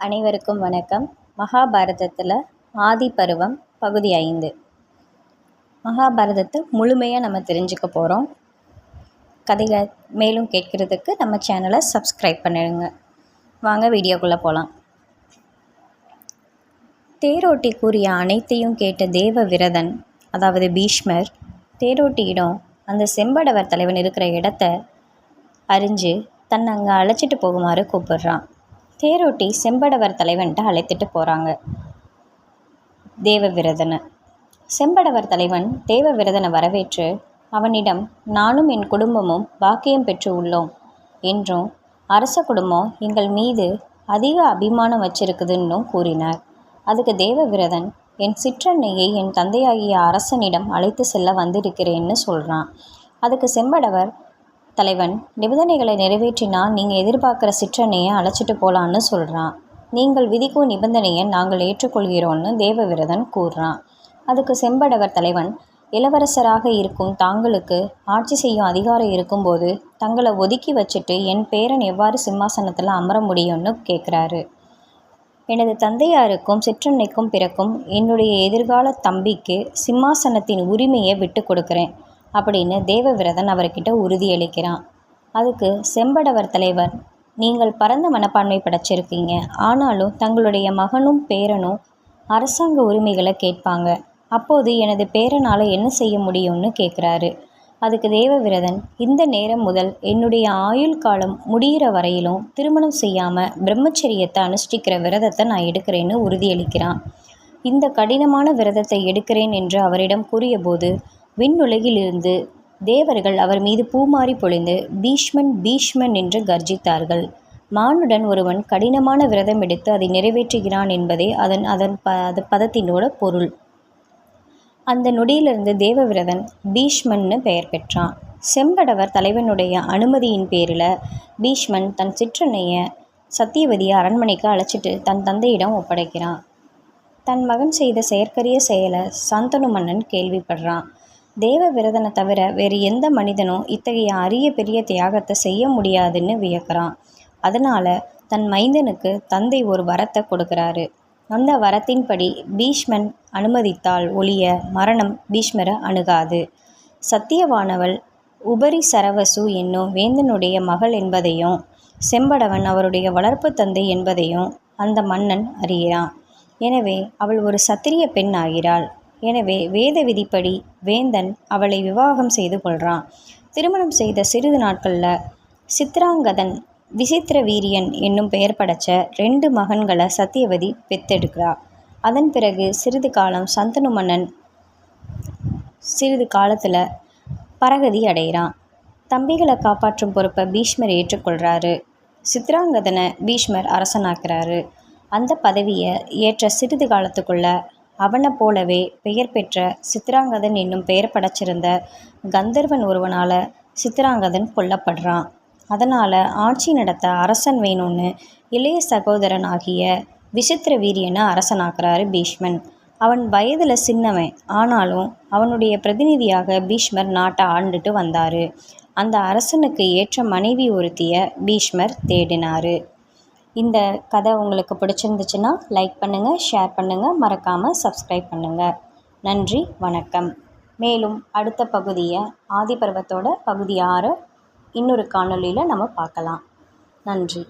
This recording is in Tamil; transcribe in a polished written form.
அனைவருக்கும் வணக்கம். மகாபாரதத்தில் ஆதி பருவம் பகுதி 5. மகாபாரதத்தை முழுமையாக நம்ம தெரிஞ்சுக்க போகிறோம். கதைகளை மேலும் கேட்குறதுக்கு நம்ம சேனலை சப்ஸ்கிரைப் பண்ணிடுங்க. வாங்க வீடியோக்குள்ளே போகலாம். தேரோட்டி கூறிய அனைத்தையும் கேட்ட தேவ விரதன், அதாவது பீஷ்மர், தேரோட்டியிடம் அந்த செம்படவர் தலைவன் இருக்கிற இடத்த அறிஞ்சு தன்னை அங்கே அழைச்சிட்டு போகுமாறு கூப்பிடுறான். தேரோட்டி செம்படவர் தலைவன்கிட்ட அழைத்துட்டு போகிறாங்க தேவவிரதனை. செம்படவர் தலைவன் தேவவிரதனை வரவேற்று அவனிடம், நானும் என் குடும்பமும் பாக்கியம் பெற்று உள்ளோம் என்றும் அரச குடும்பம் எங்கள் மீது அதிக அபிமானம் வச்சிருக்குதுன்னும் கூறினார். அதுக்கு தேவவிரதன், என் சிற்றன்னையை என் தந்தையாகிய அரசனிடம் அழைத்து செல்ல வந்திருக்கிறேன்னு சொல்கிறான். அதுக்கு செம்படவர் தலைவன், நிபந்தனைகளை நிறைவேற்றினால் நீங்கள் எதிர்பார்க்குற சிற்றனையை அழைச்சிட்டு போகலான்னு சொல்கிறான். நீங்கள் விதிக்கும் நிபந்தனையை நாங்கள் ஏற்றுக்கொள்கிறோன்னு தேவவிரதன் கூறுறான். அதுக்கு செம்படவர் தலைவன், இளவரசராக இருக்கும் தாங்களுக்கு ஆட்சி செய்யும் அதிகாரம் இருக்கும்போது தங்களை ஒதுக்கி வச்சுட்டு என் பேரன் எவ்வாறு சிம்மாசனத்தில் அமர முடியும்னு கேட்குறாரு. எனது தந்தையாருக்கும் சிற்றன்னைக்கும் பிறக்கும் என்னுடைய எதிர்கால தம்பிக்கு சிம்மாசனத்தின் உரிமையை விட்டு கொடுக்குறேன் அப்படின்னு தேவவிரதன் அவர்கிட்ட உறுதியளிக்கிறான். அதுக்கு செம்படவர் தலைவர், நீங்கள் பரந்த மனப்பான்மை படைச்சிருக்கீங்க, ஆனாலும் தங்களுடைய மகனும் பேரனும் அரசாங்க உரிமைகளை கேட்பாங்க, அப்போது எனது பேரனால் என்ன செய்ய முடியும்னு கேட்குறாரு. அதுக்கு தேவவிரதன், இந்த நேரம் முதல் என்னுடைய ஆயுள் காலம் முடிகிற வரையிலும் திருமணம் செய்யாமல் பிரம்மச்சரியத்தை அனுஷ்டிக்கிற விரதத்தை நான் எடுக்கிறேன்னு உறுதியளிக்கிறான். இந்த கடினமான விரதத்தை எடுக்கிறேன் என்று அவரிடம் கூறியபோது விண்ணுலகிலிருந்து தேவர்கள் அவர் மீது பூமாரி பொழிந்து பீஷ்மன் பீஷ்மன் என்று கர்ஜித்தார்கள். மானுடன் ஒருவன் கடினமான விரதம் எடுத்து அதை நிறைவேற்றுகிறான் என்பதே அதன் பதத்தினோட பொருள். அந்த நொடியிலிருந்து தேவவிரதன் பீஷ்மன்னு பெயர் பெற்றான். செம்படவர் தலைவனுடைய அனுமதியின் பேரில் பீஷ்மன் தன் சிற்றன்னைய சத்தியவதியை அரண்மனைக்கு அழைச்சிட்டு தன் தந்தையிடம் ஒப்படைக்கிறான். தன் மகன் செய்த செயற்கரிய செயலை சந்தனு மன்னன் கேள்விப்படுறான். தேவவிரதனை தவிர வேறு எந்த மனிதனும் இத்தகைய அரிய பெரிய தியாகத்தை செய்ய முடியாதுன்னு வியக்கிறான். அதனால் தன் மைந்தனுக்கு தந்தை ஒரு வரத்தை கொடுக்குறாரு. அந்த வரத்தின்படி பீஷ்மன் அனுமதித்தால் ஒழிய மரணம் பீஷ்மரை அணுகாது. சத்தியவானவள் உபரி சரவசு என்னும் வேந்தனுடைய மகள் என்பதையும் செம்படவன் அவருடைய வளர்ப்பு தந்தை என்பதையும் அந்த மன்னன் அறிகிறான். எனவே அவள் ஒரு சத்திரிய பெண் ஆகிறாள். எனவே வேத விதிப்படி வேந்தன் அவளை விவாகம் செய்து கொள்கிறான். திருமணம் செய்த சிறிது நாட்களில் சித்ராங்கதன் விசித்திர வீரியன் என்னும் பெயர் படைச்ச 2 மகன்களை சத்தியவதி பெத்தெடுக்கிறார். அதன் பிறகு சிறிது காலம் சந்தனு மன்னன் சிறிது காலத்தில் பரகதி அடைகிறான். தம்பிகளை காப்பாற்றும் பொறுப்பை பீஷ்மர் ஏற்றுக்கொள்கிறாரு. சித்ராங்கதனை பீஷ்மர் அரசனாக்குறாரு. அந்த பதவியை ஏற்ற சிறிது காலத்துக்குள்ள அவனை போலவே பெயர் பெற்ற சித்ராங்கதன் என்னும் பெயர் படைச்சிருந்த கந்தர்வன் ஒருவனால் சித்ராங்கதன் கொல்லப்படுறான். அதனால் ஆட்சி நடத்த அரசன் வேணும்னு இளைய சகோதரன் ஆகிய விசித்திர வீரியனை அரசனாக்குறாரு பீஷ்மன். அவன் வயதில் சின்னவன், ஆனாலும் அவனுடைய பிரதிநிதியாக பீஷ்மர் நாட்டை ஆண்டுட்டு வந்தார். அந்த அரசனுக்கு ஏற்ற மனைவி ஒருத்தியை பீஷ்மர் தேடினார். இந்த கதை உங்களுக்கு பிடிச்சிருந்துச்சுன்னா லைக் பண்ணுங்கள், ஷேர் பண்ணுங்கள், மறக்காமல் சப்ஸ்கிரைப் பண்ணுங்கள். நன்றி, வணக்கம். மேலும் அடுத்த பகுதியை ஆதி பருவத்தோட பகுதி 6 இன்னொரு காணொளியில் நம்ம பார்க்கலாம். நன்றி.